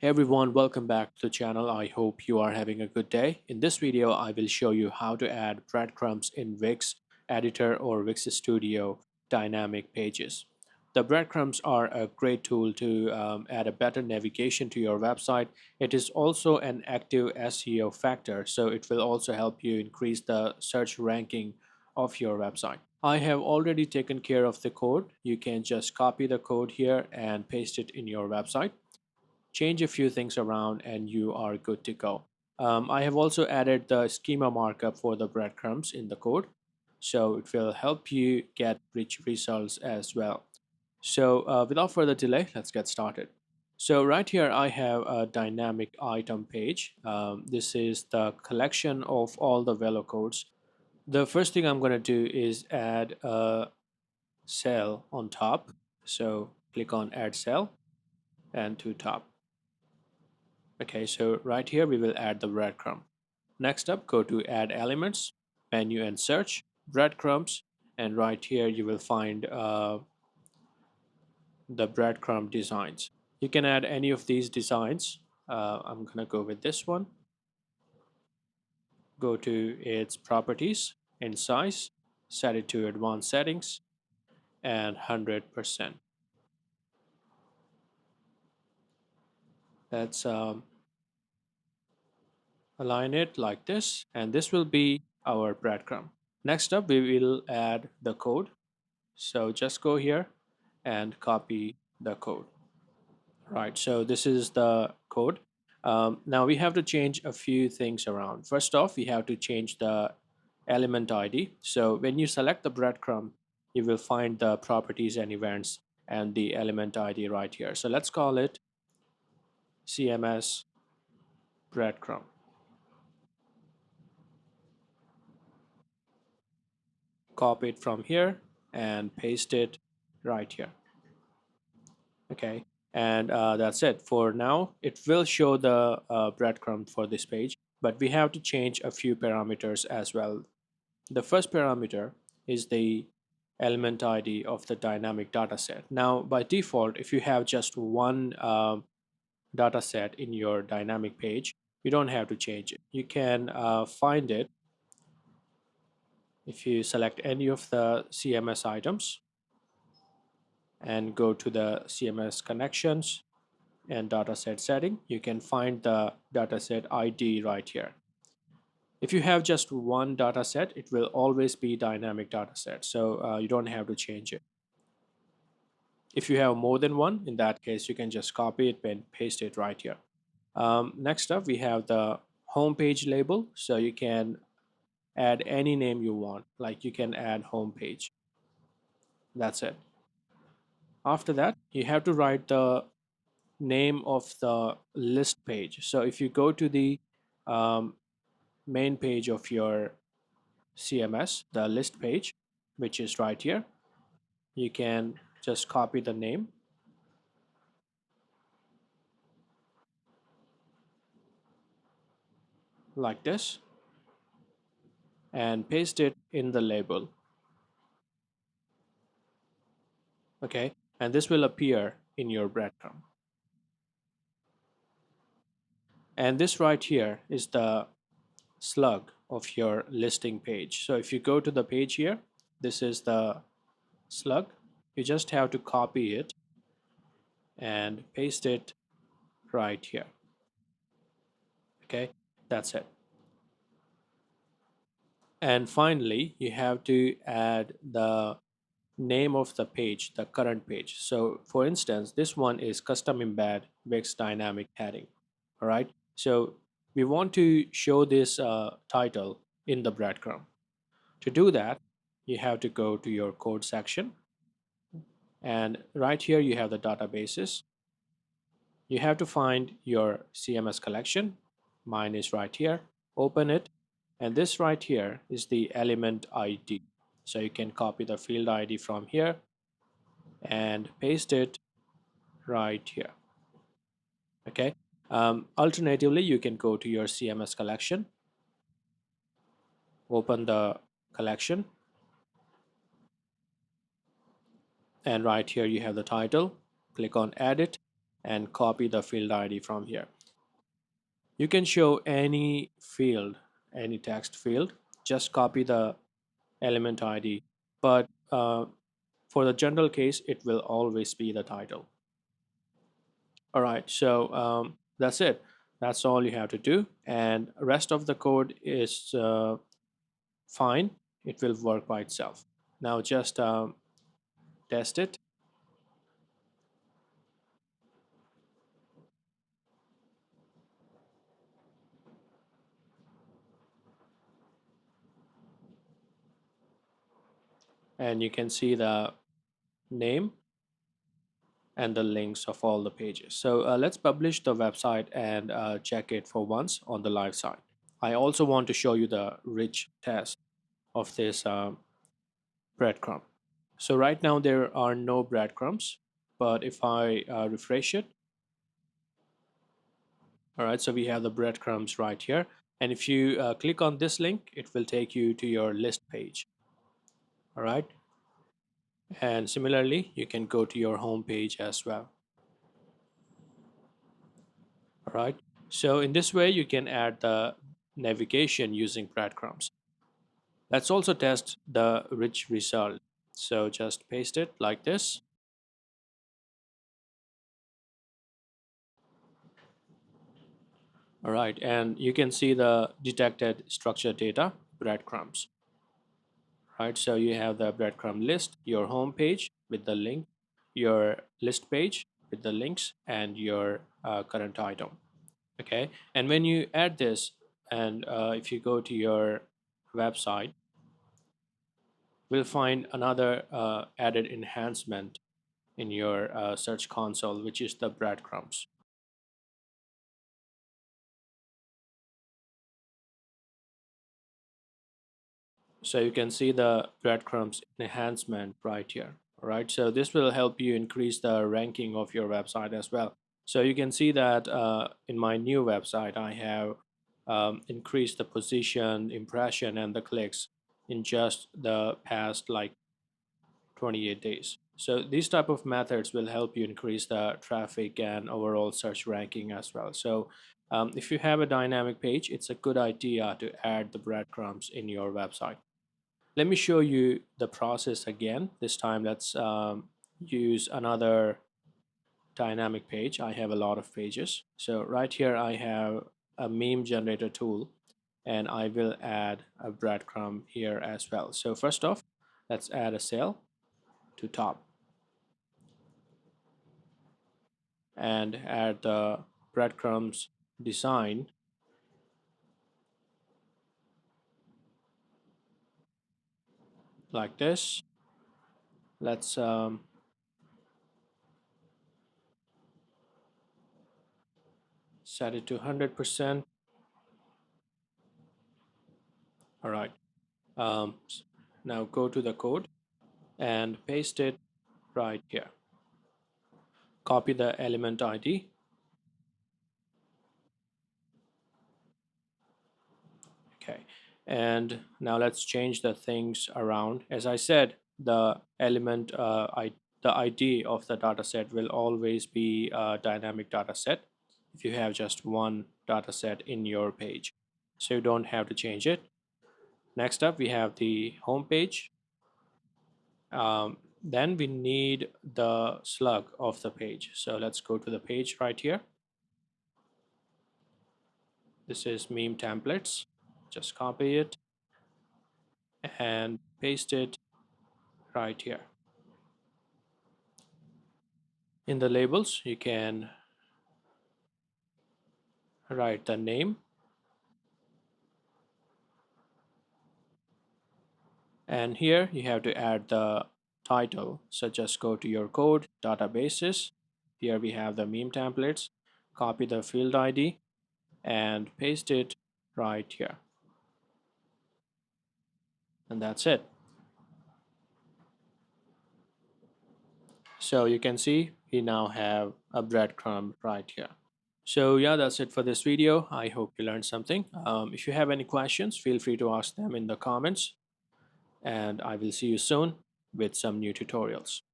Hey everyone, welcome back to the channel. I hope you are having a good day. In this video, I will show you how to add breadcrumbs in Wix Editor or Wix Studio dynamic pages. The breadcrumbs are a great tool to add a better navigation to your website. It is also an active SEO factor, so it will also help you increase the search ranking of your website. I have already taken care of the code. You can just copy the code here and paste it in your website, change a few things around, and you are good to go. I have also added the schema markup for the breadcrumbs in the code, so it will help you get rich results as well. So without further delay, let's get started. So right here I have a dynamic item page. This is the collection of all the velo codes. The first thing I'm going to do is add a cell on top. So click on add cell and to top. Okay, so right here we will add the breadcrumb. Next up, go to add elements, menu and search, breadcrumbs, and right here you will find the breadcrumb designs. You can add any of these designs. I'm gonna go with this one. Go to its properties in size, set it to advanced settings, and 100%. Let's align it like this, and this will be our breadcrumb. Next up, we will add the code. So just go here and copy the code. Right, so this is the code. Now we have to change a few things around. First off, we have to change the element ID. So when you select the breadcrumb, you will find the properties and events and the element ID right here. So let's call it CMS breadcrumb. Copy it from here and paste it right here. Okay, and that's it for now. It will show the breadcrumb for this page, but we have to change a few parameters as well. The first parameter is the element ID of the dynamic dataset. Now by default, if you have just one dataset in your dynamic page, you don't have to change it. You can find it if you select any of the CMS items and go to the CMS connections and dataset setting. You can find the dataset ID right here. If you have just one dataset, it will always be dynamic dataset, so you don't have to change it. If you have more than one, in that case, you can just copy it and paste it right here. Next up, we have the home page label, so you can add any name you want, like you can add home page. That's it. After that, you have to write the name of the list page. So if you go to the um, main page of your CMS, the list page, which is right here, you can just copy the name like this and paste it in the label. Okay, and this will appear in your breadcrumb. And this right here is the slug of your listing page. So if you go to the page here, this is the slug. You just have to copy it and paste it right here. Okay, that's it. And finally, you have to add the name of the page, the current page. So for instance, this one is custom embed Wix dynamic heading. All right, so we want to show this title in the breadcrumb. To do that, you have to go to your code section, and right here you have the databases. You have to find your CMS collection. Mine is right here. Open it, and this right here is the element ID. So you can copy the field ID from here and paste it right here. Okay. Alternatively, you can go to your CMS collection, open the collection, and right here you have the title. Click on edit and copy the field ID from here. You can show any field, any text field, just copy the element ID. But for the general case, it will always be the title. All right, so that's it. That's all you have to do. And rest of the code is fine. It will work by itself. Now just test it. And you can see the name and the links of all the pages. So let's publish the website and check it for once on the live site. I also want to show you the rich test of this breadcrumb. So right now there are no breadcrumbs, but if I refresh it, all right, so we have the breadcrumbs right here. And if you click on this link, it will take you to your list page. All right. And similarly, you can go to your home page as well. All right. So in this way, you can add the navigation using breadcrumbs. Let's also test the rich result. So just paste it like this. All right. And you can see the detected structured data breadcrumbs. Right. So you have the breadcrumb list, your home page with the link, your list page with the links, and your current item. Okay, and when you add this, and if you go to your website, we'll find another added enhancement in your search console, which is the breadcrumbs. So you can see the breadcrumbs enhancement right here. All right, so this will help you increase the ranking of your website as well. So you can see that in my new website, I have increased the position, impression, and the clicks in just the past like 28 days. So these type of methods will help you increase the traffic and overall search ranking as well. So if you have a dynamic page, it's a good idea to add the breadcrumbs in your website. Let me show you the process again. This time let's use another dynamic page. I have a lot of pages. So right here I have a meme generator tool, and I will add a breadcrumb here as well. So first off, let's add a cell to top and add the breadcrumbs design like this. Let's set it to 100%. All right. Um, Now go to the code and paste it right here. Copy the element ID. Okay. And now let's change the things around. As I said, the element the ID of the dataset will always be a dynamic dataset if you have just one dataset in your page. So you don't have to change it. Next up, we have the home page. Then we need the slug of the page. So let's go to the page right here. This is meme templates. Just copy it and paste it right here. In the labels, you can write the name, and here you have to add the title. So just go to your code, databases. Here we have the meme templates. Copy the field ID and paste it right here. And that's it. So you can see we now have a breadcrumb right here. So yeah, that's it for this video. I hope you learned something. If you have any questions, feel free to ask them in the comments, and I will see you soon with some new tutorials.